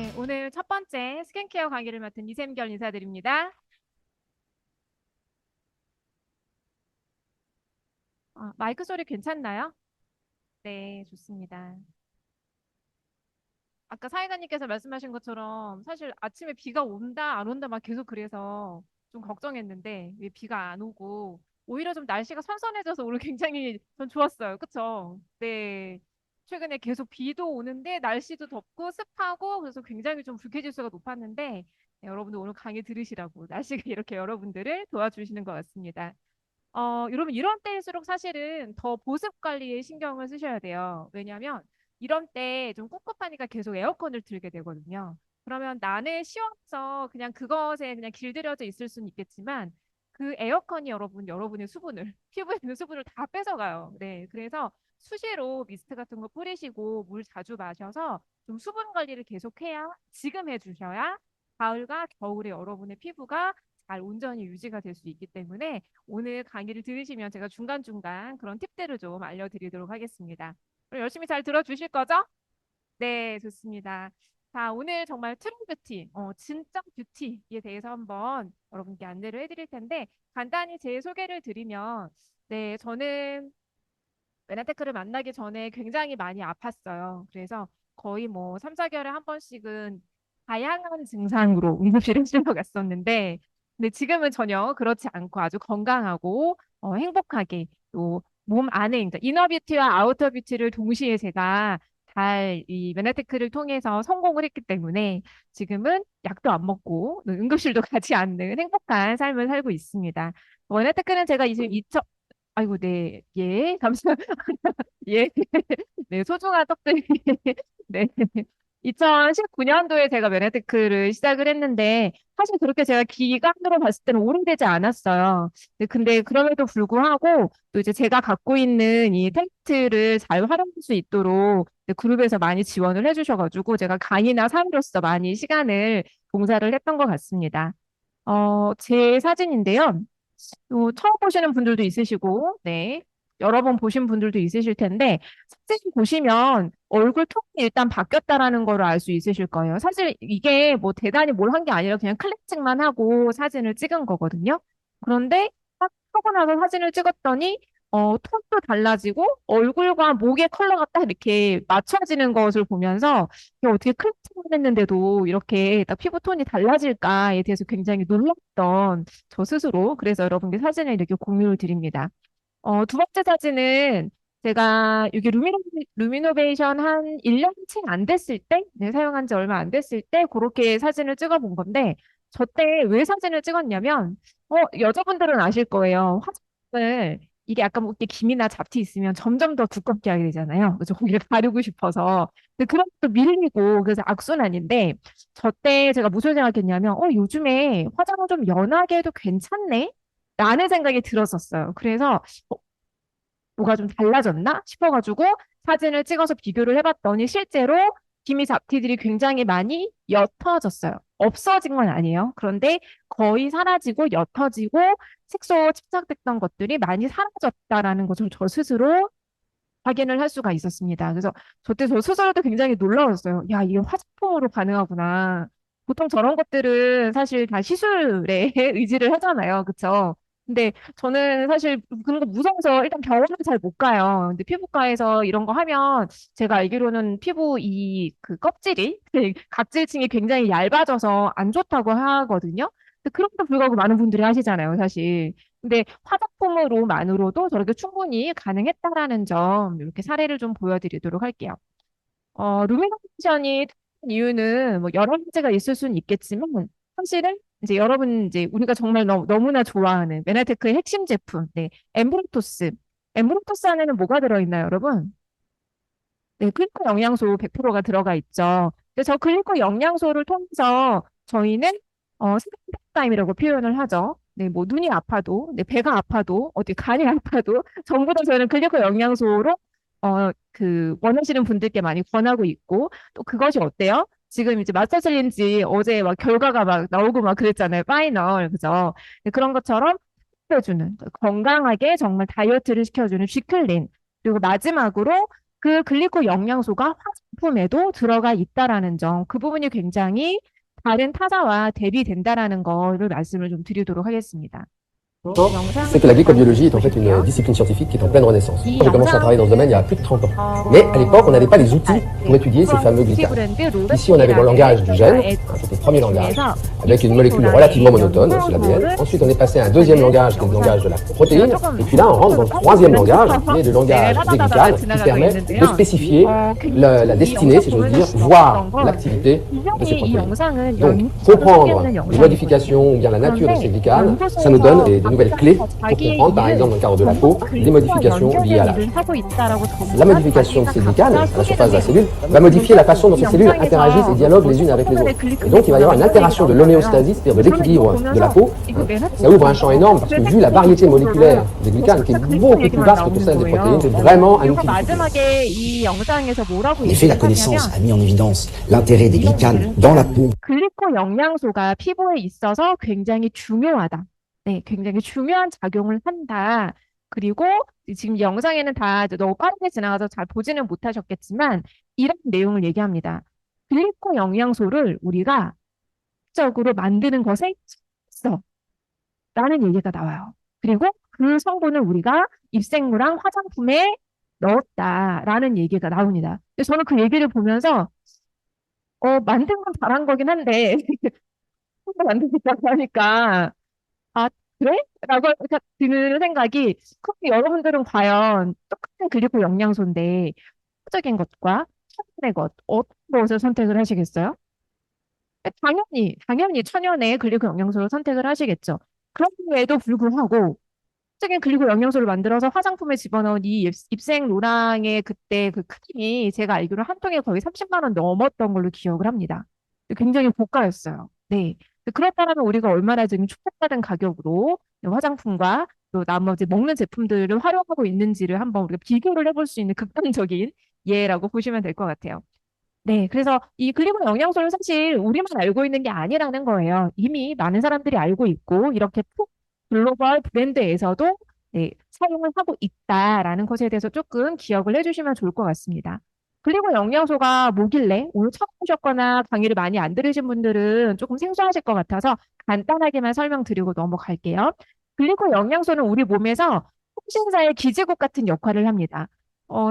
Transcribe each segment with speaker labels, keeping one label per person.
Speaker 1: 네, 오늘 첫 번째 스킨케어 강의를 맡은 이샘결 인사드립니다. 마이크 소리 괜찮나요? 네, 좋습니다. 아까 사회자님께서 말씀하신 것처럼 사실 아침에 비가 온다, 안 온다 막 계속 그래서 좀 걱정했는데 왜 비가 안 오고 오히려 좀 날씨가 선선해져서 오늘 굉장히 전 좋았어요. 그쵸? 네. 최근에 계속 비도 오는데 날씨도 덥고 습하고 그래서 굉장히 좀 불쾌지수가 높았는데 네, 여러분들 오늘 강의 들으시라고 날씨가 이렇게 여러분들을 도와주시는 것 같습니다. 여러분 이런 때일수록 사실은 더 보습 관리에 신경을 쓰셔야 돼요. 왜냐하면 이런 때 좀 꿉꿉하니까 계속 에어컨을 틀게 되거든요. 그러면 나는 시원해서 그냥 그것에 그냥 길들여져 있을 수는 있겠지만 그 에어컨이 여러분의 수분을 피부에 있는 수분을 다 뺏어가요. 네, 그래서 수시로 미스트 같은 거 뿌리시고 물 자주 마셔서 좀 수분 관리를 계속해야 지금 해주셔야 가을과 겨울에 여러분의 피부가 잘 온전히 유지가 될 수 있기 때문에 오늘 강의를 들으시면 제가 중간중간 그런 팁들을 좀 알려드리도록 하겠습니다. 그럼 열심히 잘 들어주실 거죠? 네, 좋습니다. 자, 오늘 정말 트루 뷰티, 진짜 뷰티에 대해서 한번 여러분께 안내를 해드릴 텐데 간단히 제 소개를 드리면 네, 저는 메나테크를 만나기 전에 굉장히 많이 아팠어요. 그래서 거의 뭐 3, 4개월에 한 번씩은 다양한 증상으로 응급실에 실려갔었는데, 근데 지금은 전혀 그렇지 않고 아주 건강하고 행복하게 또 몸 안에, 그러니까 이너 뷰티와 아우터 뷰티를 동시에 제가 잘 이 메나테크를 통해서 성공을 했기 때문에 지금은 약도 안 먹고 응급실도 가지 않는 행복한 삶을 살고 있습니다. 메나테크는 제가 이제 2000, 아이고, 네, 예, 감사합니다. 예, 네, 소중한 떡들이. 네. 2019년도에 제가 메네테크를 시작을 했는데, 사실 그렇게 제가 기간으로 봤을 때는 오래되지 않았어요. 근데 그럼에도 불구하고, 또 이제 제가 갖고 있는 이 텍스트를 잘 활용할 수 있도록 이제 그룹에서 많이 지원을 해주셔가지고, 제가 강의나 사회로서 많이 시간을 봉사를 했던 것 같습니다. 제 사진인데요. 또 처음 보시는 분들도 있으시고, 네. 여러 번 보신 분들도 있으실 텐데, 사진 보시면 얼굴 톤이 일단 바뀌었다라는 걸 알 수 있으실 거예요. 사실 이게 뭐 대단히 뭘 한 게 아니라 그냥 클렌징만 하고 사진을 찍은 거거든요. 그런데 딱 하고 나서 사진을 찍었더니, 톤도 달라지고 얼굴과 목의 컬러가 딱 이렇게 맞춰지는 것을 보면서 이게 어떻게 클렌징을 했는데도 이렇게 딱 피부 톤이 달라질까에 대해서 굉장히 놀랐던 저 스스로 그래서 여러분께 사진을 이렇게 공유를 드립니다. 두 번째 사진은 제가 이게 루미노베이션 한 1년 채 안 됐을 때, 네, 사용한 지 얼마 안 됐을 때 그렇게 사진을 찍어 본 건데 저 때 왜 사진을 찍었냐면 여자분들은 아실 거예요. 화장을 이게 약간 뭐 이렇게 김이나 잡티 있으면 점점 더 두껍게 하게 되잖아요. 그래서 거기를 가리고 싶어서. 근데 그런 것도 밀리고 그래서 악순환인데 저 때 제가 무슨 생각했냐면 요즘에 화장을 좀 연하게 해도 괜찮네? 라는 생각이 들었었어요. 그래서 뭐가 좀 달라졌나 싶어가지고 사진을 찍어서 비교를 해봤더니 실제로 기미 잡티들이 굉장히 많이 옅어졌어요. 없어진 건 아니에요. 그런데 거의 사라지고 옅어지고 색소 집착됐던 것들이 많이 사라졌다라는 것을 저 스스로 확인을 할 수가 있었습니다. 그래서 저때 저 스스로도 굉장히 놀라웠어요. 야, 이게 화장품으로 가능하구나. 보통 저런 것들은 사실 다 시술에 의지를 하잖아요. 그쵸? 근데 저는 사실 그런 거 무서워서 일단 병원을 잘 못 가요. 근데 피부과에서 이런 거 하면 제가 알기로는 피부 이 그 껍질이 각질층이 굉장히 얇아져서 안 좋다고 하거든요. 근데 그럼에도 불구하고 많은 분들이 하시잖아요, 사실. 근데 화장품으로만으로도 저렇게 충분히 가능했다라는 점 이렇게 사례를 좀 보여드리도록 할게요. 루미네이션이 특이한 이유는 뭐 여러 가지가 있을 수는 있겠지만 사실은 이제 여러분 이제 우리가 정말 너무나 좋아하는 메나테크의 핵심 제품, 네, 엠브로토스. 엠브로토스 안에는 뭐가 들어있나요, 여러분? 네, 클리코 영양소 100%가 들어가 있죠. 근데 저 클리코 영양소를 통해서 저희는 스탠다임이라고 표현을 하죠. 네, 뭐 눈이 아파도, 네, 배가 아파도, 어디 간이 아파도 전부 다 저희는 클리코 영양소로 원하시는 분들께 많이 권하고 있고 또 그것이 어때요? 지금 이제 마스터 챌린지 어제 막 결과가 막 나오고 막 그랬잖아요. 파이널, 그죠? 네, 그런 것처럼 해주는 건강하게 정말 다이어트를 시켜주는 쥐클린 그리고 마지막으로 그 글리코 영양소가 화장품에도 들어가 있다라는 점, 그 부분이 굉장히 다른 타사와 대비된다라는 거를 말씀을 좀 드리도록 하겠습니다. 영상
Speaker 2: C'est que la
Speaker 1: 잠깐
Speaker 2: glycobiologie est en fait une
Speaker 1: 보실게요.
Speaker 2: discipline scientifique qui est en pleine renaissance.
Speaker 1: 이
Speaker 2: Moi, j'ai commencé à travailler dans ce domaine il y a plus de 30 ans. Mais à l'époque, on n'avait pas les outils pour étudier ces fameux glycanes. Ici, on avait le langage du gène, c'était le premier langage, avec une molécule relativement monotone, c'est l'ADN. Ensuite, on est passé à un deuxième langage qui est le langage de la protéine. Et puis là, on rentre dans le troisième langage, qui est le langage des glycanes, qui permet de spécifier la destinée, si j'ose dire, voire l'activité de ces protéines. Donc, comprendre les modifications ou bien la nature de ces glycanes, ça nous donne des nouvelles clés pour comprendre, par exemple, dans le cadre de la peau, les modifications liées à l'âge. La modification de ces glycanes à la surface de la cellule va modifier la façon dont ces cellules interagissent et dialoguent les unes avec les autres. Et donc, il va y avoir une altération de l'homéostasie, c'est-à-dire de l'équilibre de la peau. Ça ouvre un champ énorme parce que vu la variété moléculaire des glycanes, qui est beaucoup plus vaste que celle des protéines, c'est vraiment un outil.
Speaker 3: En effet, la connaissance a mis en évidence l'intérêt des glycanes dans la peau.
Speaker 1: 글리코 영양소가 피부에 있어서 굉장히 중요하다. 네, 굉장히 중요한 작용을 한다. 그리고 지금 영상에는 다 이제 너무 빠르게 지나가서 잘 보지는 못하셨겠지만 이런 내용을 얘기합니다. 글리코 영양소를 우리가 적으로 만드는 것에 있어. 라는 얘기가 나와요. 그리고 그 성분을 우리가 입생로랑 화장품에 넣었다라는 얘기가 나옵니다. 근데 저는 그 얘기를 보면서 만든 건 잘한 거긴 한데 만들겠다고 하니까 아, 그래? 라고 드는 생각이 그럼 여러분들은 과연 똑같은 글리코 영양소인데 효적인 것과 천연의 것 어떤 것을 선택을 하시겠어요? 당연히 천연의 글리코 영양소를 선택을 하시겠죠. 그럼에도 불구하고 적인 글리코 영양소를 만들어서 화장품에 집어넣은 이 입생 로랑의 그때 그 크림이 제가 알기로 한 통에 거의 30만 원 넘었던 걸로 기억을 합니다. 굉장히 고가였어요. 네. 그렇다면 우리가 얼마나 지금 축복받은 가격으로 화장품과 또 나머지 먹는 제품들을 활용하고 있는지를 한번 우리가 비교를 해볼 수 있는 극단적인 예라고 보시면 될 것 같아요. 네, 그래서 이 글리코 영양소는 사실 우리만 알고 있는 게 아니라는 거예요. 이미 많은 사람들이 알고 있고 이렇게 글로벌 브랜드에서도 네, 사용을 하고 있다라는 것에 대해서 조금 기억을 해주시면 좋을 것 같습니다. 글리코 영양소가 뭐길래 오늘 처음 보셨거나 강의를 많이 안 들으신 분들은 조금 생소하실 것 같아서 간단하게만 설명드리고 넘어갈게요. 글리코 영양소는 우리 몸에서 통신사의 기지국 같은 역할을 합니다.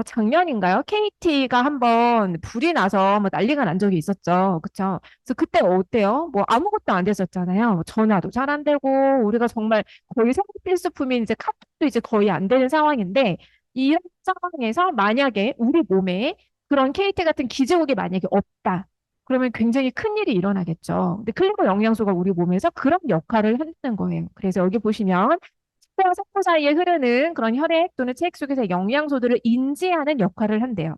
Speaker 1: 작년인가요? KT가 한번 불이 나서 뭐 난리가 난 적이 있었죠. 그쵸? 그래서 그때 어때요? 뭐 아무것도 안 됐었잖아요. 뭐 전화도 잘 안 되고, 우리가 정말 거의 생활 필수품인 이제 카톡도 이제 거의 안 되는 상황인데, 이런 상황에서 만약에 우리 몸에 그런 KT 같은 기지국이 만약에 없다. 그러면 굉장히 큰 일이 일어나겠죠. 근데 클리코 영양소가 우리 몸에서 그런 역할을 한다는 거예요. 그래서 여기 보시면 뼈와 세포 사이에 흐르는 그런 혈액 또는 체액 속에서 영양소들을 인지하는 역할을 한대요.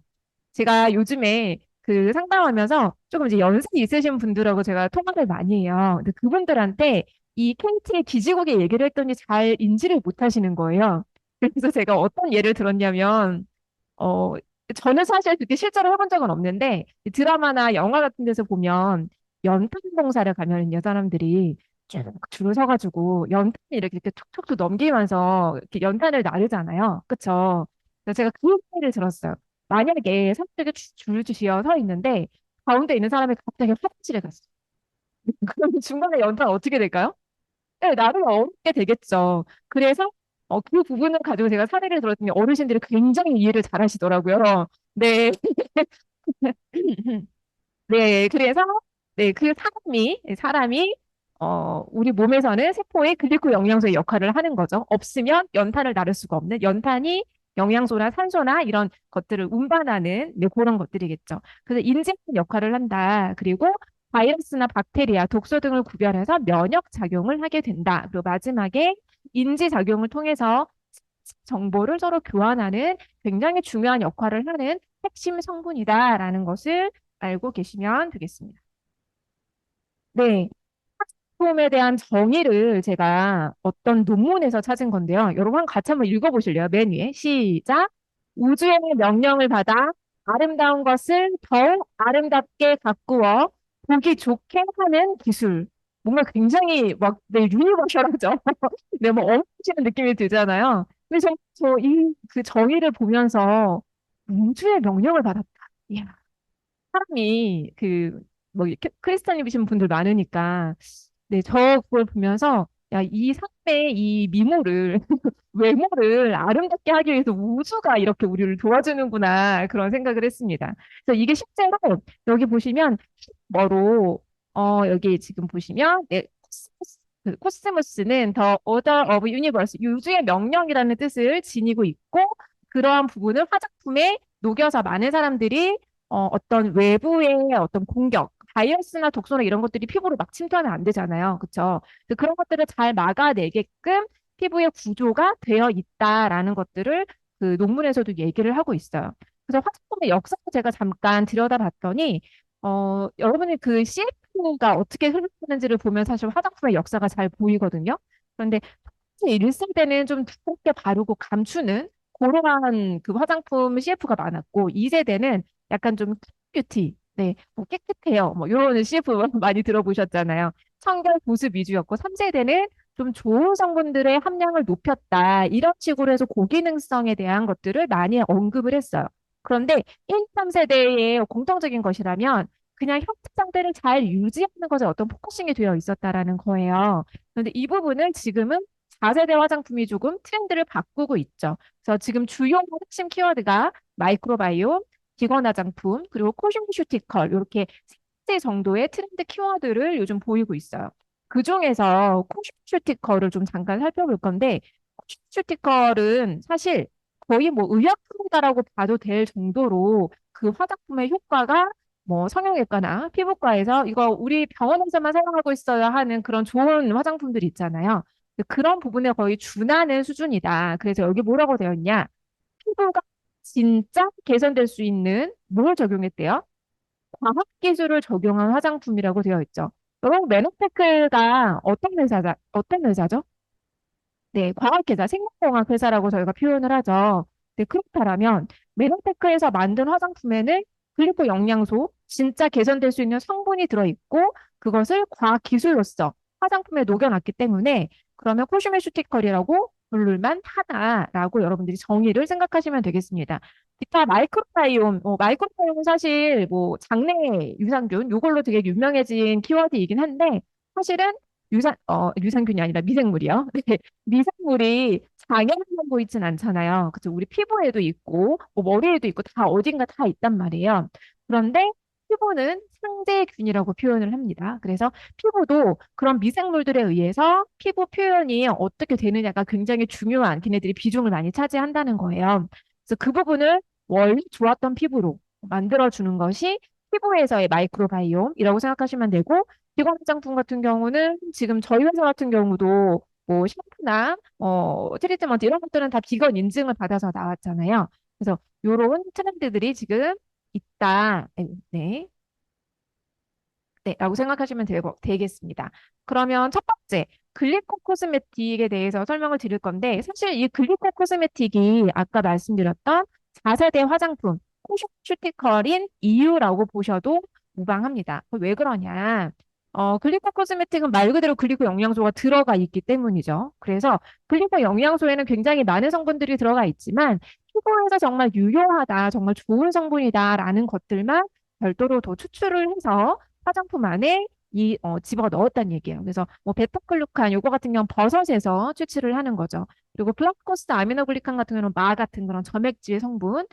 Speaker 1: 제가 요즘에 그 상담하면서 조금 이제 연세 있으신 분들하고 제가 통화를 많이 해요. 근데 그분들한테 이 KT의 기지국의 얘기를 했더니 잘 인지를 못 하시는 거예요. 그래서 제가 어떤 예를 들었냐면, 어, 저는 사실 그렇게 실제로 해본 적은 없는데 드라마나 영화 같은 데서 보면 연탄 봉사를 가면은요, 사람들이 쭉 줄을 서가지고 연탄을 이렇게 툭툭툭 넘기면서 이렇게 연탄을 나르잖아요. 그쵸? 그래서 제가 그 얘기를 들었어요. 만약에 사람들이 줄을 지어 서 있는데 가운데 있는 사람이 갑자기 화장실에 갔어. 그럼 중간에 연탄 어떻게 될까요? 네, 나름 어렵게 되겠죠. 그래서 그 부분을 가지고 제가 사례를 들었더니 어르신들이 굉장히 이해를 잘 하시더라고요. 네. 네, 그래서 네, 그 사람이 우리 몸에서는 세포의 글리코 영양소의 역할을 하는 거죠. 없으면 연탄을 나를 수가 없는 연탄이 영양소나 산소나 이런 것들을 운반하는 네, 그런 것들이겠죠. 그래서 인지하는 역할을 한다. 그리고 바이러스나 박테리아, 독소 등을 구별해서 면역 작용을 하게 된다. 그리고 마지막에 인지 작용을 통해서 정보를 서로 교환하는 굉장히 중요한 역할을 하는 핵심 성분이다라는 것을 알고 계시면 되겠습니다. 네. 화장품에 대한 정의를 제가 어떤 논문에서 찾은 건데요. 여러분 같이 한번 읽어보실래요? 맨 위에. 시작. 우주의 명령을 받아 아름다운 것을 더욱 아름답게 가꾸어 보기 좋게 하는 기술. 뭔가 굉장히 막, 네, 유니버셜하죠? 네, 뭐, 엄청나는 느낌이 들잖아요. 근데 그 정의를 보면서 우주의 명령을 받았다. 이야, 사람이 뭐 크리스찬이신 분들 많으니까 네, 저 그걸 보면서 야, 이 삶의 이 미모를 외모를 아름답게 하기 위해서 우주가 이렇게 우리를 도와주는구나 그런 생각을 했습니다. 그래서 이게 실제로 여기 보시면 뭐로 여기 지금 보시면 네, 코스모스는 The Order of Universe 우주의 명령이라는 뜻을 지니고 있고 그러한 부분을 화장품에 녹여서 많은 사람들이 어떤 외부의 어떤 공격, 바이러스나 독소나 이런 것들이 피부로 막 침투하면 안 되잖아요. 그렇죠? 그런 것들을 잘 막아내게끔 피부의 구조가 되어 있다라는 것들을 그 논문에서도 얘기를 하고 있어요. 그래서 화장품의 역사를 제가 잠깐 들여다봤더니 여러분이 그 CF가 어떻게 흘러가는지를 보면 사실 화장품의 역사가 잘 보이거든요. 그런데 1세대는 좀 두껍게 바르고 감추는 그러한 그 화장품 CF가 많았고 2세대는 약간 좀 뷰티, 네, 뭐 깨끗해요, 뭐 이런 CF 많이 들어보셨잖아요. 청결 보습 위주였고 3세대는 좀 좋은 성분들의 함량을 높였다. 이런 식으로 해서 고기능성에 대한 것들을 많이 언급을 했어요. 그런데 1, 3세대의 공통적인 것이라면 그냥 형태 상태를 잘 유지하는 것에 어떤 포커싱이 되어 있었다라는 거예요. 그런데 이 부분을 지금은 4세대 화장품이 조금 트렌드를 바꾸고 있죠. 그래서 지금 주요 핵심 키워드가 마이크로바이옴, 기관 화장품, 그리고 코스메슈티컬 이렇게 세 가지 정도의 트렌드 키워드를 요즘 보이고 있어요. 그중에서 코스메슈티컬을 좀 잠깐 살펴볼 건데 코스메슈티컬은 사실 거의 뭐 의약품이다라고 봐도 될 정도로 그 화장품의 효과가 뭐 성형외과나 피부과에서 이거 우리 병원에서만 사용하고 있어야 하는 그런 좋은 화장품들 있잖아요. 그런 부분에 거의 준하는 수준이다. 그래서 여기 뭐라고 되어 있냐? 피부가 진짜 개선될 수 있는 뭘 적용했대요? 과학기술을 적용한 화장품이라고 되어 있죠. 여러분, 메노테크가 어떤 회사죠? 네, 과학회사, 생명공학 회사라고 저희가 표현을 하죠. 네, 그렇다면 메노테크에서 만든 화장품에는 글리코 영양소, 진짜 개선될 수 있는 성분이 들어있고 그것을 과학기술로서 화장품에 녹여놨기 때문에 그러면 코스메슈티컬이라고 부를만 하다라고 여러분들이 정의를 생각하시면 되겠습니다. 기타 마이크로바이옴은 사실 뭐 장내 유산균, 이걸로 되게 유명해진 키워드이긴 한데 사실은 유산균이 아니라 미생물이요. 네, 미생물이 장애만 보이진 않잖아요. 그죠? 우리 피부에도 있고, 뭐 머리에도 있고, 다 어딘가 다 있단 말이에요. 그런데 피부는 상대균이라고 표현을 합니다. 그래서 피부도 그런 미생물들에 의해서 피부 표현이 어떻게 되느냐가 굉장히 중요한 걔네들이 비중을 많이 차지한다는 거예요. 그래서 그 부분을 원래 좋았던 피부로 만들어주는 것이 피부에서의 마이크로바이옴이라고 생각하시면 되고, 기관 화장품 같은 경우는 지금 저희 회사 같은 경우도 뭐 샴푸나 트리트먼트 이런 것들은 다 비건 인증을 받아서 나왔잖아요. 그래서 이런 트렌드들이 지금 있다. 네. 네, 라고 생각하시면 되겠습니다. 그러면 첫 번째, 글리코 코스메틱에 대해서 설명을 드릴 건데, 사실 이 글리코 코스메틱이 아까 말씀드렸던 4세대 화장품, 코스메티컬인 이유라고 보셔도 무방합니다. 왜 그러냐? 글리코 코스메틱은 말 그대로 글리코 영양소가 들어가 있기 때문이죠. 그래서 글리코 영양소에는 굉장히 많은 성분들이 들어가 있지만, 피부에서 정말 유효하다, 정말 좋은 성분이다라는 것들만 별도로 더 추출을 해서 화장품 안에 집어 넣었다는 얘기예요. 그래서 뭐 베타글루칸 요거 같은 경우는 버섯에서 추출을 하는 거죠. 그리고 플라코스 아미노글리칸 같은 경우는 마 같은 그런 점액질 성분.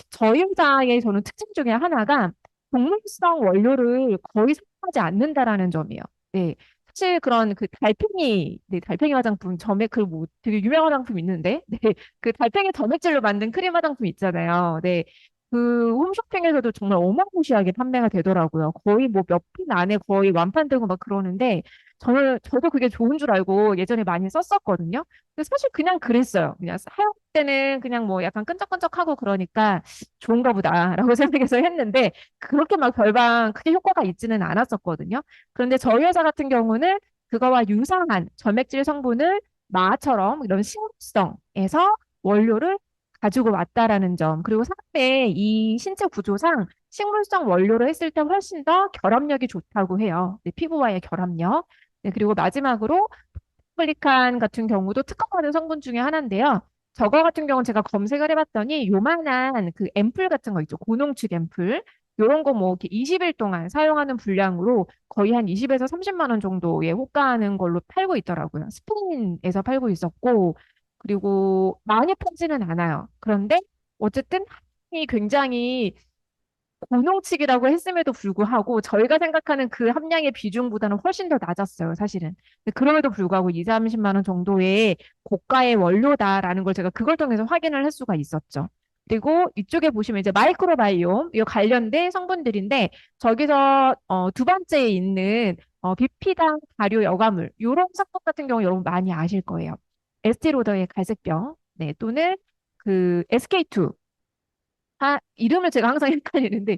Speaker 1: 저희 회사의 저는 특징 중에 하나가 동물성 원료를 거의 사용하지 않는다라는 점이에요. 네. 사실 그런 그 달팽이, 네, 달팽이 화장품, 점액, 그 뭐 되게 유명한 화장품 있는데, 네, 그 달팽이 점액질로 만든 크림 화장품 있잖아요. 네, 그 홈쇼핑에서도 정말 어마무시하게 판매가 되더라고요. 거의 뭐 몇 분 안에 거의 완판되고 막 그러는데 저도 그게 좋은 줄 알고 예전에 많이 썼었거든요. 근데 사실 그냥 그랬어요. 그냥 사용 때는 그냥 뭐 약간 끈적끈적하고 그러니까 좋은가 보다라고 생각해서 했는데 그렇게 막 별반 크게 효과가 있지는 않았었거든요. 그런데 저희 회사 같은 경우는 그거와 유사한 점액질 성분을 마처럼 이런 식물성에서 원료를 가지고 왔다라는 점. 그리고 사람의 이 신체 구조상 식물성 원료로 했을 때 훨씬 더 결합력이 좋다고 해요. 네, 피부와의 결합력. 네, 그리고 마지막으로 글리칸 같은 경우도 특허받은 성분 중에 하나인데요. 저거 같은 경우는 제가 검색을 해봤더니 요만한 그 앰플 같은 거 있죠. 고농축 앰플. 요런 거 뭐 이렇게 20일 동안 사용하는 분량으로 거의 한 20에서 30만 원 정도에 호가하는 걸로 팔고 있더라고요. 스페인에서 팔고 있었고, 그리고 많이 팔지는 않아요. 그런데 어쨌든 이 굉장히 고농축이라고 했음에도 불구하고 저희가 생각하는 그 함량의 비중보다는 훨씬 더 낮았어요, 사실은. 근데 그럼에도 불구하고 2, 30만 원 정도의 고가의 원료다라는 걸 제가 그걸 통해서 확인을 할 수가 있었죠. 그리고 이쪽에 보시면 이제 마이크로바이옴, 이 관련된 성분들인데 저기서 두 번째에 있는 비피당 발효 여과물, 이런 성분 같은 경우 여러분 많이 아실 거예요. 에스티로더의 갈색병, 네, 또는 그 SK2, 이름을 제가 항상 헷갈리는데,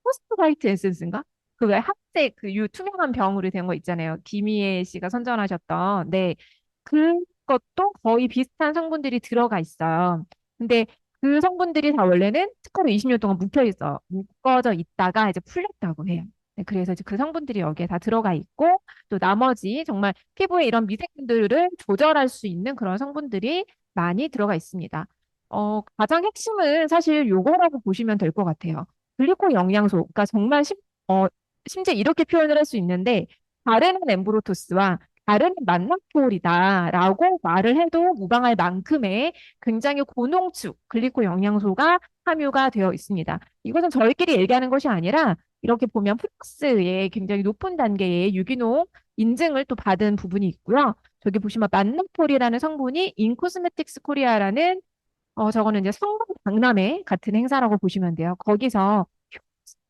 Speaker 1: 포스트라이트 에센스인가? 그왜 학색 그 투명한 병으로 된 거 있잖아요. 김희애 씨가 선전하셨던. 네. 그것도 거의 비슷한 성분들이 들어가 있어요. 근데 그 성분들이 다 원래는 특허로 20년 동안 묶어져 있다가 이제 풀렸다고 해요. 네, 그래서 이제 그 성분들이 여기에 다 들어가 있고, 또 나머지 정말 피부에 이런 미세균들을 조절할 수 있는 그런 성분들이 많이 들어가 있습니다. 가장 핵심은 사실 요거라고 보시면 될 것 같아요. 글리코 영양소. 그러니까 정말 심지어 이렇게 표현을 할 수 있는데, 다른 엠브로토스와 다른 만나폴이다라고 말을 해도 무방할 만큼의 굉장히 고농축 글리코 영양소가 함유가 되어 있습니다. 이것은 저희끼리 얘기하는 것이 아니라 이렇게 보면 플러스의 굉장히 높은 단계의 유기농 인증을 또 받은 부분이 있고요. 저기 보시면 만나폴이라는 성분이 인코스메틱스 코리아라는 저거는 이제 성분 박람회 같은 행사라고 보시면 돼요. 거기서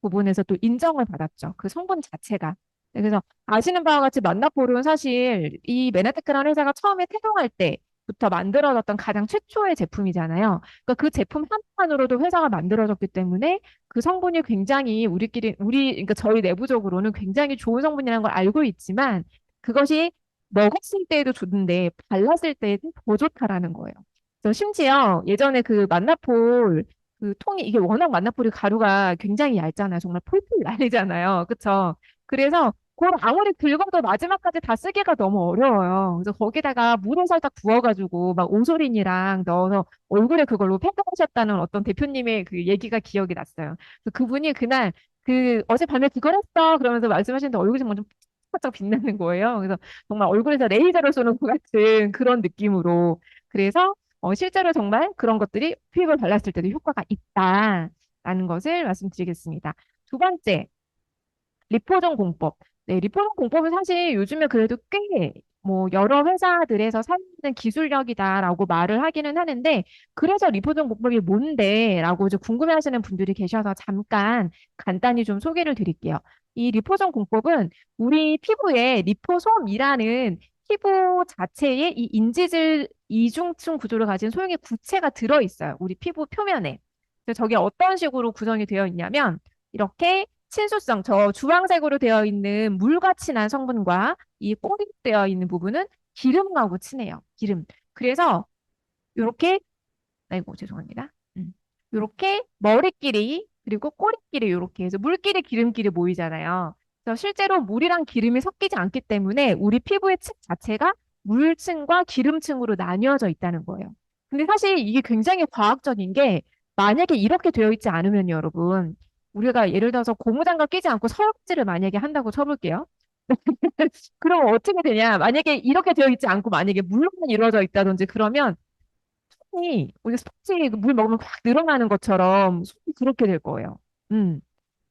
Speaker 1: 부분에서 또 인정을 받았죠. 그 성분 자체가. 네, 그래서 아시는 바와 같이 만나포는 사실 이 메나테크라는 회사가 처음에 태동할 때부터 만들어졌던 가장 최초의 제품이잖아요. 그러니까 그 제품 한판으로도 회사가 만들어졌기 때문에 그 성분이 굉장히 그러니까 저희 내부적으로는 굉장히 좋은 성분이라는 걸 알고 있지만 그것이 먹었을 때에도 좋은데 발랐을 때에도 더 좋다라는 거예요. 그래서 심지어 예전에 그 만나폴 그 통이 이게 워낙 만나포리 가루가 굉장히 얇잖아요. 정말 폴폴 날리잖아요. 그쵸? 그래서 그걸 아무리 긁어도 마지막까지 다 쓰기가 너무 어려워요. 그래서 거기다가 물을 살짝 부어가지고 막 오소린이랑 넣어서 얼굴에 그걸로 팽팽하셨다는 어떤 대표님의 그 얘기가 기억이 났어요. 그래서 그분이 그날 그 어젯밤에 그걸 했어 그러면서 말씀하시는데 얼굴이 정말 좀 반짝 빛나는 거예요. 그래서 정말 얼굴에서 레이저를 쏘는 것 같은 그런 느낌으로. 그래서 실제로 정말 그런 것들이 피부에 발랐을 때도 효과가 있다라는 것을 말씀드리겠습니다. 두 번째, 리포존 공법. 네, 리포존 공법은 사실 요즘에 그래도 꽤 뭐 여러 회사들에서 사용하는 기술력이다라고 말을 하기는 하는데 그래서 리포존 공법이 뭔데라고 이제 궁금해하시는 분들이 계셔서 잠깐 간단히 좀 소개를 드릴게요. 이 리포존 공법은 우리 피부에 리포솜이라는 피부 자체에 이 인지질 이중층 구조를 가진 소형의 구체가 들어있어요. 우리 피부 표면에. 그래서 저게 어떤 식으로 구성이 되어 있냐면 이렇게 친수성, 저 주황색으로 되어 있는 물과 친한 성분과 이 꼬리되어 있는 부분은 기름하고 친해요. 기름. 그래서 이렇게, 아이고, 죄송합니다. 이렇게 머리끼리, 그리고 꼬리끼리 이렇게 해서 물끼리 기름끼리 모이잖아요. 그래서 실제로 물이랑 기름이 섞이지 않기 때문에 우리 피부의 층 자체가 물층과 기름층으로 나뉘어져 있다는 거예요. 근데 사실 이게 굉장히 과학적인 게 만약에 이렇게 되어 있지 않으면 여러분, 우리가 예를 들어서 고무장갑 끼지 않고 설거지를 만약에 한다고 쳐볼게요. 그럼 어떻게 되냐? 만약에 이렇게 되어 있지 않고 만약에 물로만 이루어져 있다든지 그러면 손이 우리 스펀지 물 먹으면 확 늘어나는 것처럼 손이 그렇게 될 거예요. 음.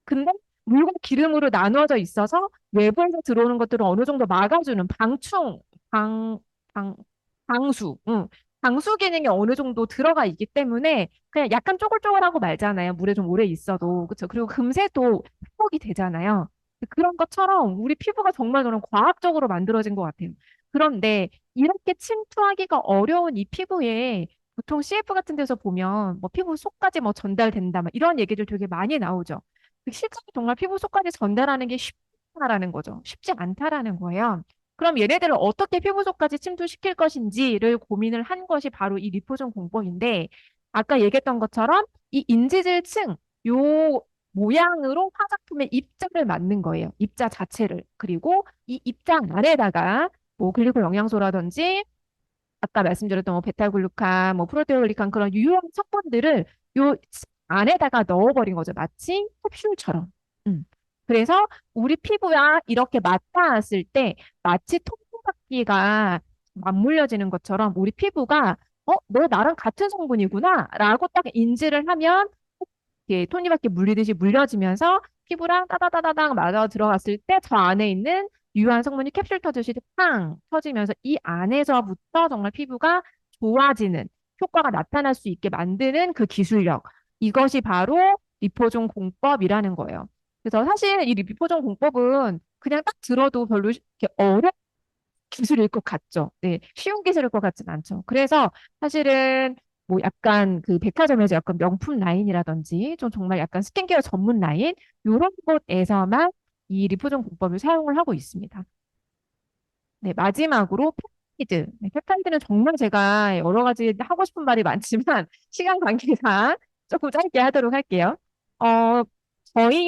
Speaker 1: 근데 물과 기름으로 나누어져 있어서 외부에서 들어오는 것들을 어느 정도 막아주는 방, 방, 방수, 방수 기능이 어느 정도 들어가 있기 때문에 그냥 약간 쪼글쪼글하고 말잖아요. 물에 좀 오래 있어도. 그렇죠. 그리고 금세 또 회복이 되잖아요. 그런 것처럼 우리 피부가 정말 저는 과학적으로 만들어진 것 같아요. 그런데 이렇게 침투하기가 어려운 이 피부에 보통 CF 같은 데서 보면 뭐 피부 속까지 뭐 전달된다, 막 이런 얘기들 되게 많이 나오죠. 실제로 정말 피부 속까지 전달하는 게 쉽다라는 거죠. 쉽지 않다라는 거예요. 그럼 얘네들을 어떻게 피부 속까지 침투시킬 것인지를 고민을 한 것이 바로 이 리포존 공법인데, 아까 얘기했던 것처럼 이 인지질층, 요 모양으로 화장품의 입자를 맞는 거예요. 입자 자체를. 그리고 이 입자 안에다가 뭐 글리코 영양소라든지 아까 말씀드렸던 뭐 베타글루칸, 뭐 프로테올리칸 그런 유효한 성분들을 요 안에다가 넣어버린 거죠. 마치 캡슐처럼. 음. 그래서 우리 피부와 이렇게 맞닿았을 때 마치 톱니바퀴가 맞물려지는 것처럼 우리 피부가 너 나랑 같은 성분이구나 라고 딱 인지를 하면 이렇게 톱니바퀴 물리듯이 물려지면서 피부랑 따다다다당 맞아 들어갔을 때 저 안에 있는 유효한 성분이 캡슐 터듯이 팡 터지면서 이 안에서부터 정말 피부가 좋아지는 효과가 나타날 수 있게 만드는 그 기술력. 이것이 바로 리포존 공법이라는 거예요. 그래서 사실 이 리포존 공법은 그냥 딱 들어도 별로 이렇게 어려운 기술일 것 같죠. 네, 쉬운 기술일 것 같진 않죠. 그래서 사실은 뭐 약간 그 백화점에서 약간 명품 라인이라든지 좀 정말 약간 스킨케어 전문 라인 이런 곳에서만 이 리포존 공법을 사용을 하고 있습니다. 네, 마지막으로 펩타이드. 네, 펩타이드는 정말 제가 여러 가지 하고 싶은 말이 많지만 시간 관계상 조금 짧게 하도록 할게요. 어, 저희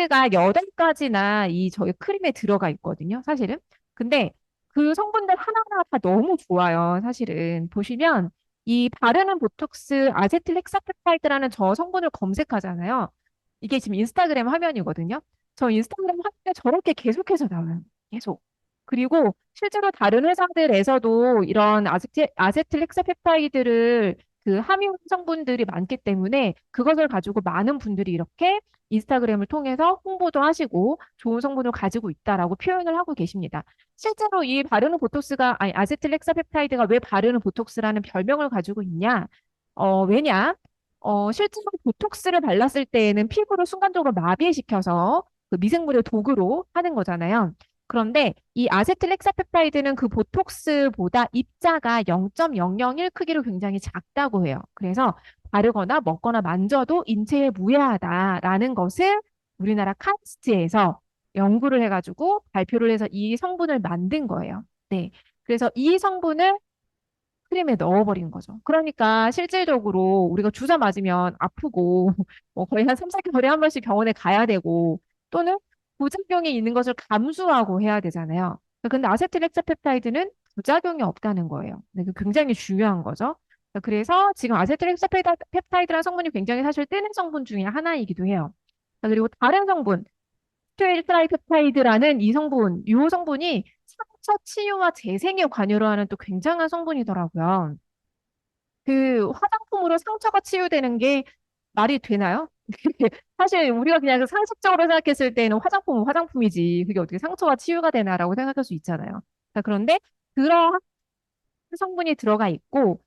Speaker 1: 가 8가지나 이 저희 크림에 들어가 있거든요, 사실은. 근데 그 성분들 하나하나 다 너무 좋아요, 사실은. 보시면 이 바르는 보톡스 아세틸 헥사페타이드라는 저 성분을 검색하잖아요. 이게 지금 인스타그램 화면이거든요. 저 인스타그램 화면에 저렇게 계속해서 나와요. 계속. 그리고 실제로 다른 회사들에서도 이런 아세틸 헥사페타이드를 그 함유 성분들이 많기 때문에 그것을 가지고 많은 분들이 이렇게 인스타그램을 통해서 홍보도 하시고 좋은 성분을 가지고 있다라고 표현을 하고 계십니다. 실제로 이 바르는 보톡스가 아니 아세틸 헥사펩타이드가 왜 바르는 보톡스라는 별명을 가지고 있냐? 왜냐? 실제로 보톡스를 발랐을 때에는 피부를 순간적으로 마비시켜서 그 미생물의 도구로 하는 거잖아요. 그런데 이 아세틸 헥사펩타이드는 그 보톡스보다 입자가 0.001 크기로 굉장히 작다고 해요. 그래서 바르거나 먹거나 만져도 인체에 무해하다라는 것을 우리나라 카이스트에서 연구를 해가지고 발표를 해서 이 성분을 만든 거예요. 네. 그래서 이 성분을 크림에 넣어버린 거죠. 그러니까 실질적으로 우리가 주사 맞으면 아프고 뭐 거의 한 3, 4개월에 한 번씩 병원에 가야 되고 또는 부작용이 있는 것을 감수하고 해야 되잖아요. 근데 아세틸엑사펩타이드는 부작용이 없다는 거예요. 네, 그 굉장히 중요한 거죠. 그래서 지금 아세틸엑사펩타이드라는 성분이 굉장히 사실 뜨는 성분 중에 하나이기도 해요. 그리고 다른 성분, 스테일트라이펩타이드라는 이 성분, 이 성분이 상처 치유와 재생에 관여를 하는 또 굉장한 성분이더라고요. 그 화장품으로 상처가 치유되는 게 말이 되나요? 사실 우리가 그냥 그 상식적으로 생각했을 때는 화장품은 화장품이지. 그게 어떻게 상처가 치유가 되나라고 생각할 수 있잖아요. 자, 그런데 그러한 성분이 들어가 있고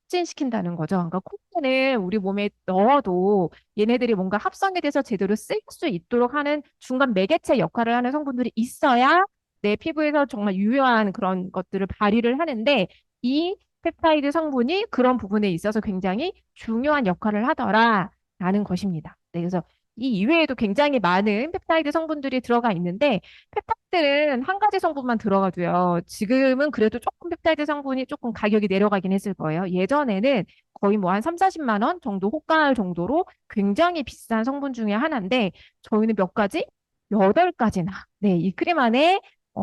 Speaker 1: 촉진시킨다는 거죠. 그러니까 콜라겐을 우리 몸에 넣어도 얘네들이 뭔가 합성이 돼서 제대로 쓸 수 있도록 하는 중간 매개체 역할을 하는 성분들이 있어야 내 피부에서 정말 유효한 그런 것들을 발휘를 하는데 이 펩타이드 성분이 그런 부분에 있어서 굉장히 중요한 역할을 하더라라는 것입니다. 네, 그래서 이 이외에도 굉장히 많은 펩타이드 성분들이 들어가 있는데 펩타이드는 한 가지 성분만 들어가도요. 지금은 그래도 조금 펩타이드 성분이 조금 가격이 내려가긴 했을 거예요. 예전에는 거의 뭐 한 3, 40만 원 정도 호가할 정도로 굉장히 비싼 성분 중에 하나인데 저희는 몇 가지? 8가지나 네, 이 크림 안에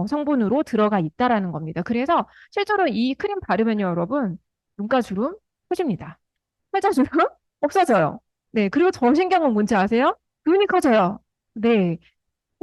Speaker 1: 성분으로 들어가 있다라는 겁니다. 그래서 실제로 이 크림 바르면요, 여러분, 눈가주름 커집니다. 팔자주름 없어져요. 네, 그리고 더 신기한 건 뭔지 아세요? 눈이 커져요. 네,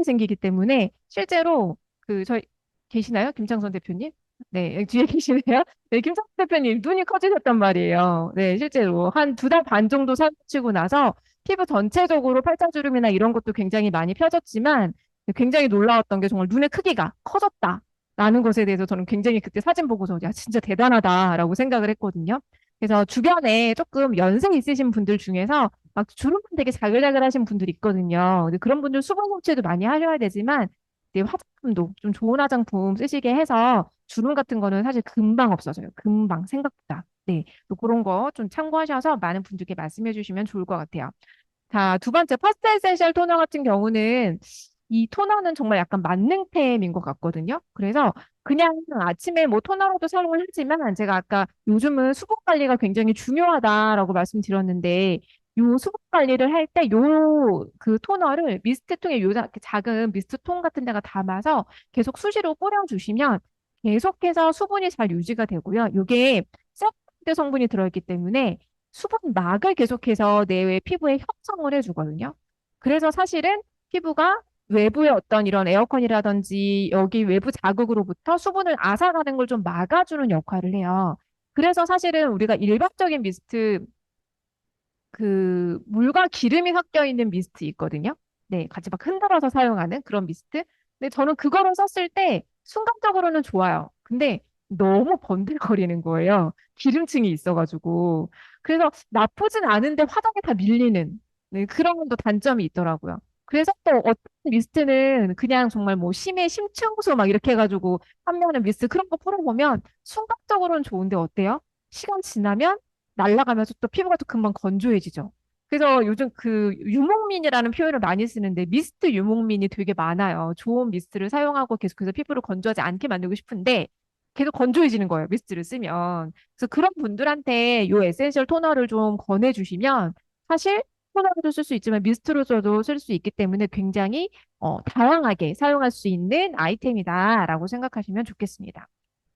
Speaker 1: 생기기 때문에 실제로 그 저희 계시나요? 김창선 대표님? 네, 여기 뒤에 계시네요. 네, 김창선 대표님 눈이 커지셨단 말이에요. 네, 실제로 한 2달 반 정도 사용하시고 나서 피부 전체적으로 팔자주름이나 이런 것도 굉장히 많이 펴졌지만 굉장히 놀라웠던 게 정말 눈의 크기가 커졌다라는 것에 대해서 저는 굉장히 그때 사진 보고서 야, 진짜 대단하다라고 생각을 했거든요. 그래서 주변에 조금 연세 있으신 분들 중에서 막 주름만 되게 자글자글 하신 분들이 있거든요. 근데 그런 분들 수분 섭취도 많이 하셔야 되지만 이제 화장품도 좀 좋은 화장품 쓰시게 해서 주름 같은 거는 사실 금방 없어져요. 금방 생각보다. 네. 또 그런 거 좀 참고하셔서 많은 분들께 말씀해 주시면 좋을 것 같아요. 자, 두 번째 퍼스트 에센셜 토너 같은 경우는 이 토너는 정말 약간 만능템인 것 같거든요. 그래서 그냥 아침에 뭐 토너로도 사용을 하지만 제가 아까 요즘은 수분 관리가 굉장히 중요하다라고 말씀드렸는데 요 수분 관리를 할 때 요 그 토너를 미스트통에 요 작은 미스트통 같은 데가 담아서 계속 수시로 뿌려주시면 계속해서 수분이 잘 유지가 되고요. 이게 세라피드 성분이 들어있기 때문에 수분막을 계속해서 내 피부에 형성을 해주거든요. 그래서 사실은 피부가 외부의 어떤 이런 에어컨이라든지 여기 외부 자극으로부터 수분을 앗아가는 걸 좀 막아주는 역할을 해요. 그래서 사실은 우리가 일반적인 미스트, 그 물과 기름이 섞여 있는 미스트 있거든요. 네, 같이 막 흔들어서 사용하는 그런 미스트. 근데 저는 그거를 썼을 때 순간적으로는 좋아요. 근데 너무 번들거리는 거예요. 기름층이 있어가지고. 그래서 나쁘진 않은데 화장에 다 밀리는, 네, 그런 또 단점이 있더라고요. 그래서 또 어떤 미스트는 그냥 정말 뭐 심해 심층수 막 이렇게 해가지고 판매하는 미스트 그런 거 풀어보면 순간적으로는 좋은데 어때요? 시간 지나면 날아가면서 또 피부가 또 금방 건조해지죠. 그래서 요즘 그 유목민이라는 표현을 많이 쓰는데 미스트 유목민이 되게 많아요. 좋은 미스트를 사용하고 계속해서 피부를 건조하지 않게 만들고 싶은데 계속 건조해지는 거예요. 미스트를 쓰면. 그래서 그런 분들한테 요 에센셜 토너를 좀 권해주시면 사실 토너로도 쓸 수 있지만 미스트로서도 쓸 수 있기 때문에 굉장히 다양하게 사용할 수 있는 아이템이다라고 생각하시면 좋겠습니다.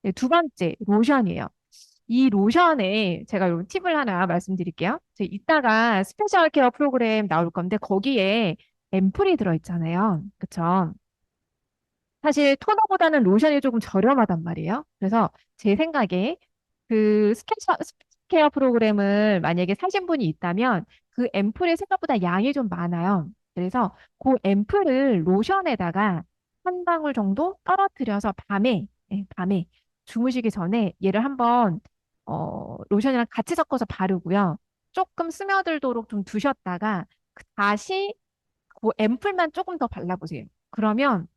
Speaker 1: 네, 두 번째, 로션이에요. 이 로션에 제가 요 팁을 하나 말씀드릴게요. 이따가 스페셜 케어 프로그램 나올 건데 거기에 앰플이 들어있잖아요. 그쵸? 사실 토너보다는 로션이 조금 저렴하단 말이에요. 그래서 제 생각에 그 스페셜 케어 프로그램을 만약에 사신 분이 있다면 그 앰플이 생각보다 양이 좀 많아요. 그래서 그 앰플을 로션에다가 한 방울 정도 떨어뜨려서 밤에, 예, 밤에 주무시기 전에 얘를 한번 로션이랑 같이 섞어서 바르고요. 조금 스며들도록 좀 두셨다가 다시 그 앰플만 조금 더 발라보세요. 그러면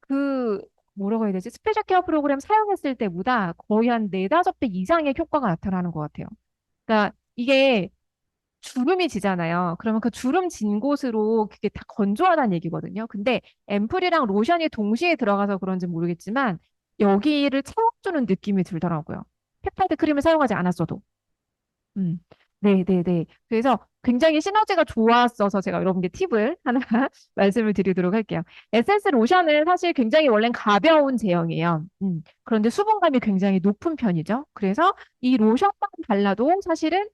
Speaker 1: 그 뭐라고 해야 되지? 스페셜 케어 프로그램 사용했을 때보다 거의 한 네다섯 배 이상의 효과가 나타나는 것 같아요. 그러니까 이게 주름이 지잖아요. 그러면 그 주름 진 곳으로 그게 다 건조하다는 얘기거든요. 근데 앰플이랑 로션이 동시에 들어가서 그런지 모르겠지만 여기를 채워주는 느낌이 들더라고요. 펩타이드 크림을 사용하지 않았어도. 음. 네, 네, 네. 그래서 굉장히 시너지가 좋았어서 제가 여러분께 팁을 하나 말씀을 드리도록 할게요. 에센스 로션은 사실 굉장히 원래는 가벼운 제형이에요. 그런데 수분감이 굉장히 높은 편이죠. 그래서 이 로션만 발라도 사실은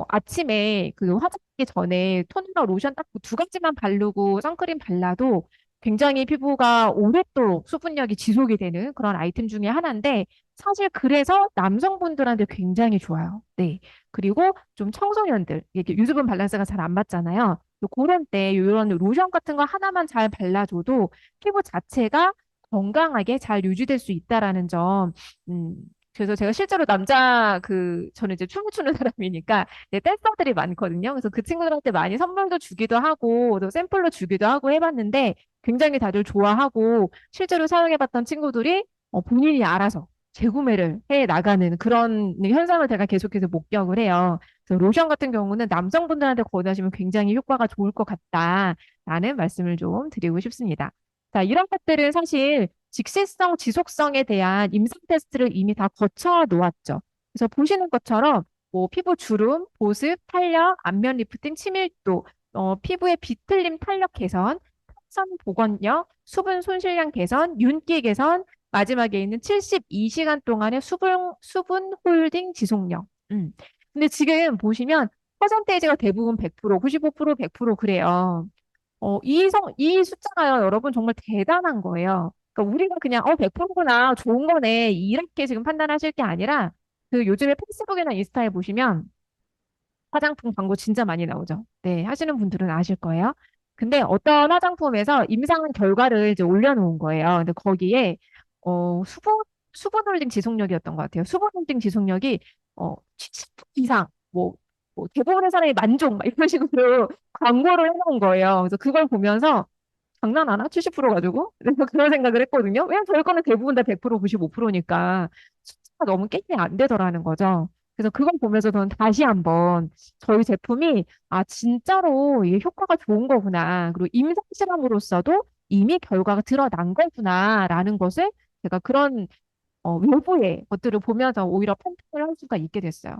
Speaker 1: 아침에 그 화장하기 전에 토너랑 로션 딱 두 가지만 바르고 선크림 발라도 굉장히 피부가 오랫도록 수분력이 지속이 되는 그런 아이템 중에 하나인데 사실 그래서 남성분들한테 굉장히 좋아요. 네. 그리고 좀 청소년들, 이게 유수분 밸런스가 잘 안 맞잖아요. 그런 때 이런 로션 같은 거 하나만 잘 발라줘도 피부 자체가 건강하게 잘 유지될 수 있다라는 점. 음, 그래서 제가 실제로 저는 이제 춤을 추는 사람이니까 댄서들이 많거든요. 그래서 그 친구들한테 많이 선물도 주기도 하고 또 샘플로 주기도 하고 해봤는데 굉장히 다들 좋아하고 실제로 사용해봤던 친구들이 본인이 알아서 재구매를 해 나가는 그런 현상을 제가 계속해서 목격을 해요. 그래서 로션 같은 경우는 남성분들한테 권하시면 굉장히 효과가 좋을 것 같다라는 말씀을 좀 드리고 싶습니다. 자, 이런 것들은 사실 직시성, 지속성에 대한 임상 테스트를 이미 다 거쳐 놓았죠. 그래서 보시는 것처럼 뭐 피부 주름, 보습, 탄력, 안면 리프팅, 치밀도, 피부의 비틀림 탄력 개선, 선 복원력, 수분 손실량 개선, 윤기 개선, 마지막에 있는 72시간 동안의 수분 홀딩 지속력. 근데 지금 보시면 퍼센테이지가 대부분 100%, 95%, 100% 그래요. 이 숫자가요, 여러분 정말 대단한 거예요. 그러니까 우리가 그냥 100%구나, 좋은 거네, 이렇게 지금 판단하실 게 아니라 그 요즘에 페이스북이나 인스타에 보시면 화장품 광고 진짜 많이 나오죠. 네, 하시는 분들은 아실 거예요. 근데 어떤 화장품에서 임상 결과를 이제 올려놓은 거예요. 근데 거기에 수분 홀딩 지속력이었던 것 같아요. 수분 홀딩 지속력이 70% 이상, 뭐 대부분의 사람이 만족 막 이런 식으로 광고를 해놓은 거예요. 그래서 그걸 보면서 장난하나? 70% 가지고? 그래서 그런 생각을 했거든요. 왜냐면 저희 거는 대부분 다 100%, 95%니까 숫자가 너무 게임이 안 되더라는 거죠. 그래서 그걸 보면서 저는 다시 한번 저희 제품이 진짜로 이게 효과가 좋은 거구나. 그리고 임상 실험으로서도 이미 결과가 드러난 거구나라는 것을 제가 그런 외부의 것들을 보면서 오히려 판단을 할 수가 있게 됐어요.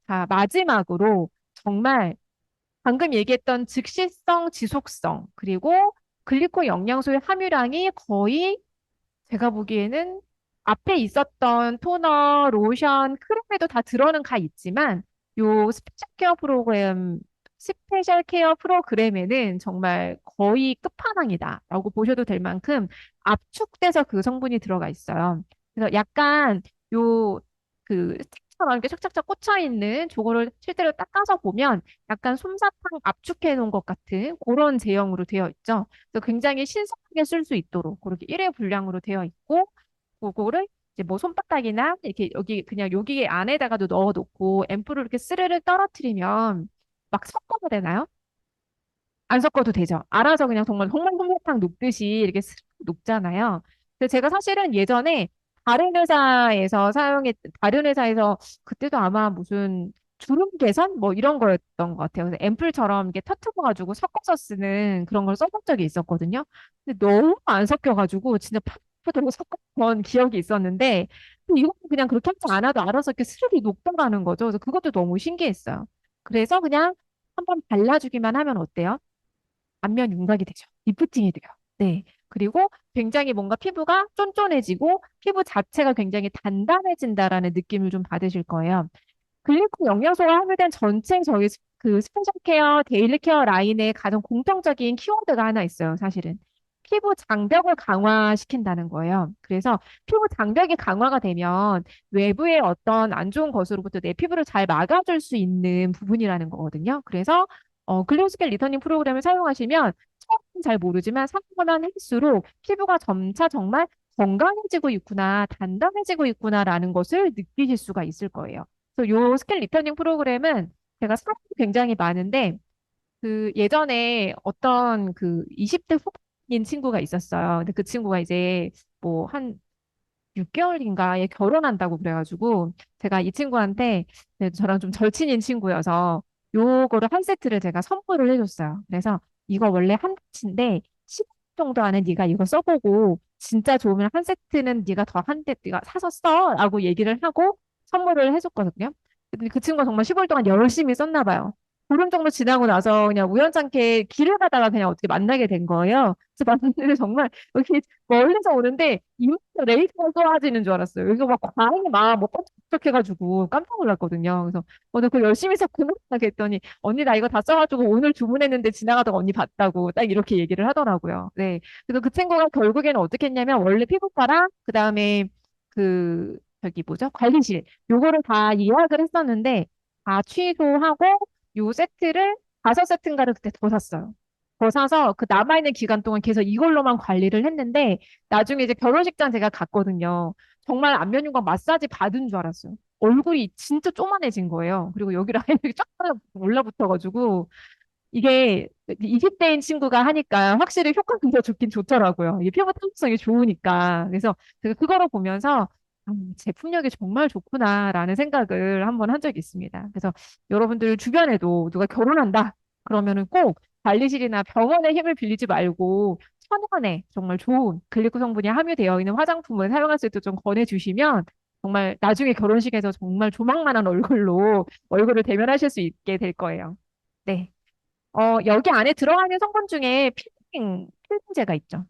Speaker 1: 자, 마지막으로 정말 방금 얘기했던 즉시성, 지속성, 그리고 글리코 영양소의 함유량이 거의 제가 보기에는 앞에 있었던 토너, 로션, 크림에도 다 들어는 가 있지만 요 스페셜 케어 프로그램에는 정말 거의 끝판왕이다라고 보셔도 될 만큼 압축돼서 그 성분이 들어가 있어요. 그래서 약간 요 스틱처럼 이렇게 착착착 꽂혀 있는 저거를 실제로 닦아서 보면 약간 솜사탕 압축해 놓은 것 같은 그런 제형으로 되어 있죠. 그래서 굉장히 신선하게 쓸 수 있도록 그렇게 일회 분량으로 되어 있고 그거를 이제 뭐 손바닥이나 이렇게 여기 그냥 여기 안에다가도 넣어 놓고 앰플을 이렇게 스르르 떨어뜨리면 막 섞어도 되나요? 안 섞어도 되죠. 알아서 그냥 정말 솜사탕 녹듯이 이렇게 스르르 녹잖아요. 근데 제가 사실은 예전에 다른 회사에서 그때도 아마 무슨 주름 개선 뭐 이런 거였던 것 같아요. 그래서 앰플처럼 이렇게 터트려가지고 섞어서 쓰는 그런 걸 써본 적이 있었거든요. 근데 너무 안 섞여가지고 진짜 팍팍하고 섞었던 기억이 있었는데 이거 그냥 그렇게 하지 않아도 알아서 이렇게 스르르 녹더라는 거죠. 그래서 그것도 너무 신기했어요. 그래서 그냥 한번 발라주기만 하면 어때요? 안면 윤곽이 되죠. 리프팅이 돼요. 네. 그리고 굉장히 뭔가 피부가 쫀쫀해지고 피부 자체가 굉장히 단단해진다라는 느낌을 좀 받으실 거예요. 글리코 영양소가 함유된 전체 스페셜 케어, 데일리 케어 라인의 가장 공통적인 키워드가 하나 있어요, 사실은. 피부 장벽을 강화시킨다는 거예요. 그래서 피부 장벽이 강화가 되면 외부의 어떤 안 좋은 것으로부터 내 피부를 잘 막아줄 수 있는 부분이라는 거거든요. 그래서 글로스겔 리터닝 프로그램을 사용하시면 처음엔 잘 모르지만 사용만 할수록 피부가 점차 정말 건강해지고 있구나, 단단해지고 있구나라는 것을 느끼실 수가 있을 거예요. 그래서 요 스킬 리터닝 프로그램은 제가 사람이 굉장히 많은데 예전에 어떤 20대 후반인 친구가 있었어요. 근데 그 친구가 이제 뭐 한 6개월인가에 결혼한다고 그래가지고 제가 이 친구한테 저랑 좀 절친인 친구여서 요거를 한 세트를 제가 선물을 해줬어요. 그래서 이거 원래 한 달치인데 10분 정도 안에 네가 이거 써보고 진짜 좋으면 한 세트는 네가 사서 써라고 얘기를 하고 선물을 해줬거든요. 근데 그 친구가 정말 10월 동안 열심히 썼나 봐요. 보름 정도 지나고 나서 그냥 우연찮게 길을 가다가 그냥 어떻게 만나게 된 거예요. 그래서 만났는데 정말 여기 멀리서 오는데 이마트 레이저가 쏘아지는 줄 알았어요. 이거 막 과하게 막뭐 번쩍번쩍해가지고 깜짝 놀랐거든요. 그래서 오늘 그 열심히 썼구나 했더니 언니 나 이거 다 써가지고 오늘 주문했는데 지나가다가 언니 봤다고 딱 이렇게 얘기를 하더라고요. 네. 그래서 그 친구가 결국에는 어떻게 했냐면 원래 피부과랑 그다음에 저기 뭐죠? 관리실 요거를 다 예약을 했었는데 다 취소하고 요 세트를 5세트인가를 그때 더 샀어요. 더 사서 그 남아있는 기간 동안 계속 이걸로만 관리를 했는데 나중에 이제 결혼식장 제가 갔거든요. 정말 안면윤곽 마사지 받은 줄 알았어요. 얼굴이 진짜 쪼만해진 거예요. 그리고 여기 라인이 쫙 올라붙어가지고 이게 20대인 친구가 하니까 확실히 효과가 더 좋긴 좋더라고요. 이게 피부 탄력성이 좋으니까. 그래서 제가 그거를 보면서 제품력이 정말 좋구나라는 생각을 한번 한 적이 있습니다. 그래서 여러분들 주변에도 누가 결혼한다 그러면은 꼭 관리실이나 병원의 힘을 빌리지 말고 천연에 정말 좋은 글리코 성분이 함유되어 있는 화장품을 사용할 수 있도록 좀 권해주시면 정말 나중에 결혼식에서 정말 조망만한 얼굴로 얼굴을 대면하실 수 있게 될 거예요. 네. 여기 안에 들어가는 성분 중에 필링제가 있죠.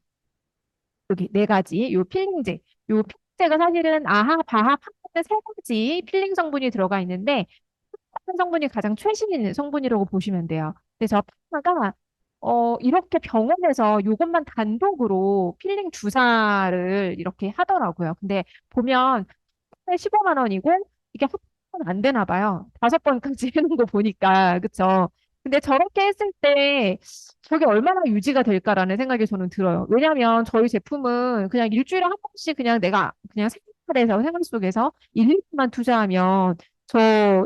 Speaker 1: 여기 네 가지, 요 필링제. 요 필링제가 사실은 아하, 바하, 파는 세 가지 필링 성분이 들어가 있는데, 파는 성분이 가장 최신인 성분이라고 보시면 돼요. 근데 저 파마가, 이렇게 병원에서 요것만 단독으로 필링 주사를 이렇게 하더라고요. 근데 보면 15만 원이고 이게 합본 안 되나 봐요. 5번까지 해놓은 거 보니까 그쵸? 근데 저렇게 했을 때 저게 얼마나 유지가 될까라는 생각이 저는 들어요. 왜냐하면 저희 제품은 그냥 일주일에 한 번씩 그냥 내가 그냥 생활에서 생활 속에서 1, 2분만 투자하면 저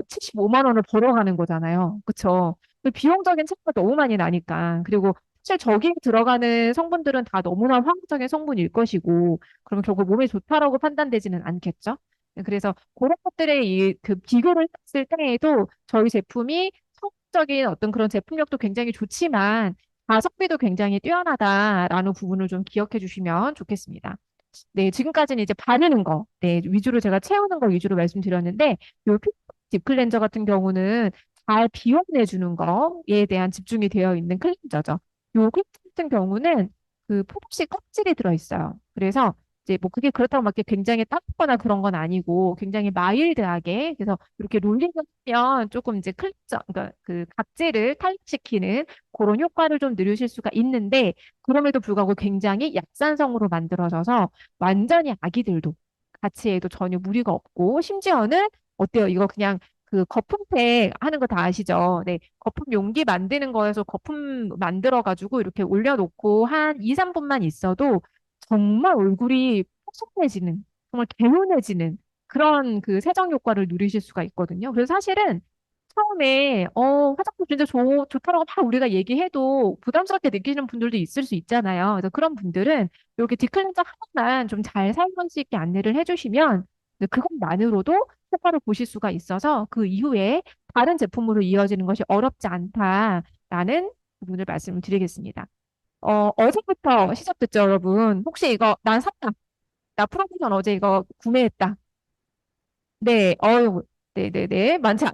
Speaker 1: 75만 원을 벌어가는 거잖아요. 그쵸? 그 비용적인 차이가 너무 많이 나니까. 그리고 사실 저기에 들어가는 성분들은 다 너무나 화학적인 성분일 것이고, 그러면 결국 몸에 좋다라고 판단되지는 않겠죠? 그래서 그런 것들의 비교를 했을 때에도 저희 제품이 성적인 어떤 그런 제품력도 굉장히 좋지만 가성비도 굉장히 뛰어나다라는 부분을 좀 기억해 주시면 좋겠습니다. 네, 지금까지는 이제 바르는 거, 네, 위주로 제가 채우는 거 위주로 말씀드렸는데, 요 딥 클렌저 같은 경우는 잘 비워내 주는 거에 대한 집중이 되어 있는 클렌저죠. 요 클렌저 같은 경우는 포도씨 껍질이 들어있어요. 그래서 이제 뭐 그게 그렇다고 막 이렇게 굉장히 따뜻거나 그런 건 아니고 굉장히 마일드하게 그래서 이렇게 롤링을 하면 조금 이제 클리저 그러니까 그 각질을 탈취시키는 그런 효과를 좀 누리실 수가 있는데 그럼에도 불구하고 굉장히 약산성으로 만들어져서 완전히 아기들도 같이 해도 전혀 무리가 없고 심지어는 어때요? 이거 그냥 그 거품팩 하는 거 다 아시죠? 네. 거품 용기 만드는 거에서 거품 만들어 가지고 이렇게 올려놓고 한 2, 3분만 있어도 정말 얼굴이 뽀송해지는, 정말 개운해지는 그런 그 세정 효과를 누리실 수가 있거든요. 그래서 사실은 처음에 화장품 진짜 좋다라고 막 우리가 얘기해도 부담스럽게 느끼시는 분들도 있을 수 있잖아요. 그래서 그런 분들은 이렇게 디클렌저 하나만 좀 잘 사용할 수 있게 안내를 해주시면 그것만으로도 효과를 보실 수가 있어서 그 이후에 다른 제품으로 이어지는 것이 어렵지 않다라는 부분을 말씀을 드리겠습니다. 어제부터 시작됐죠, 여러분. 혹시 이거 난 샀다. 나 프로모션 어제 이거 구매했다. 네, 네네네. 많지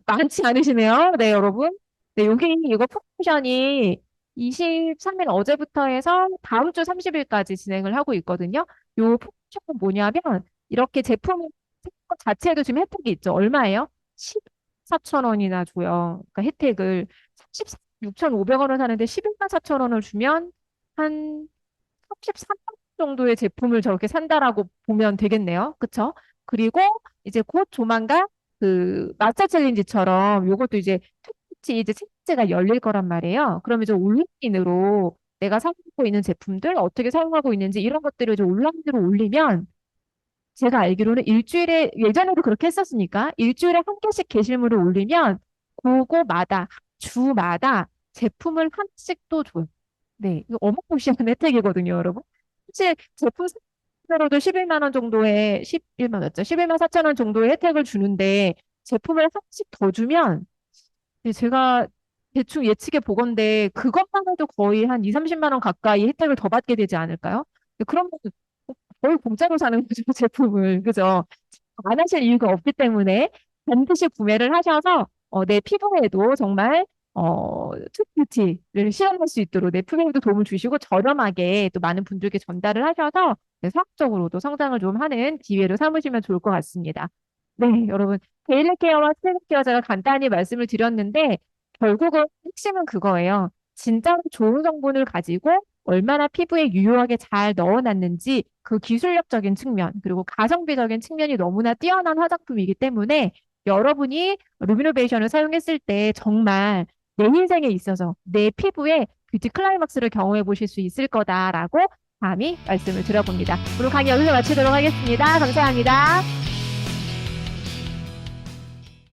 Speaker 1: 않으시네요. 네, 여러분. 네, 이거 프로모션이 23일 어제부터 해서 다음 주 30일까지 진행을 하고 있거든요. 요 프로모션은 뭐냐면, 이렇게 제품 자체에도 지금 혜택이 있죠. 얼마예요? 14천 원이나 줘요. 그러니까 혜택을 36,500원을 사는데 11만 4천 원을 주면 한 33만 정도의 제품을 저렇게 산다라고 보면 되겠네요. 그쵸? 그리고 이제 곧 조만간 그 마스터 챌린지처럼 요것도 이제 특히 이제 챌린지가 열릴 거란 말이에요. 그럼 이제 온라인으로 내가 사용하고 있는 제품들 어떻게 사용하고 있는지 이런 것들을 이제 온라인으로 올리면 제가 알기로는 일주일에 예전에도 그렇게 했었으니까 일주일에 한 개씩 게시물을 올리면 그거마다 주마다 제품을 하나씩 또 줘요. 네, 이거 어마무시한 혜택이거든요, 여러분. 사실 제품 사로도 11만 원 정도의 11만 원죠. 11만 4천 원 정도의 혜택을 주는데 제품을 하나씩 더 주면 제가 대충 예측해 보건데 그것만 해도 거의 한 2, 30만 원 가까이 혜택을 더 받게 되지 않을까요? 그러면 거의 공짜로 사는 거죠, 제품을. 그죠? 안 하실 이유가 없기 때문에 반드시 구매를 하셔서 내 피부에도 정말 투뷰티를 실현할 수 있도록 내 피부에도 도움을 주시고 저렴하게 또 많은 분들께 전달을 하셔서 네, 사업적으로도 성장을 좀 하는 기회로 삼으시면 좋을 것 같습니다. 네, 여러분. 데일리 케어와 스테이크 케어 제가 간단히 말씀을 드렸는데 결국은 핵심은 그거예요. 진짜로 좋은 성분을 가지고 얼마나 피부에 유효하게 잘 넣어놨는지 그 기술력적인 측면, 그리고 가성비적인 측면이 너무나 뛰어난 화장품이기 때문에 여러분이 루미노베이션을 사용했을 때 정말 내 인생에 있어서 내 피부에 뷰티 클라이막스를 경험해 보실 수 있을 거다라고 감히 말씀을 드려봅니다. 오늘 강의 여기서 마치도록 하겠습니다. 감사합니다.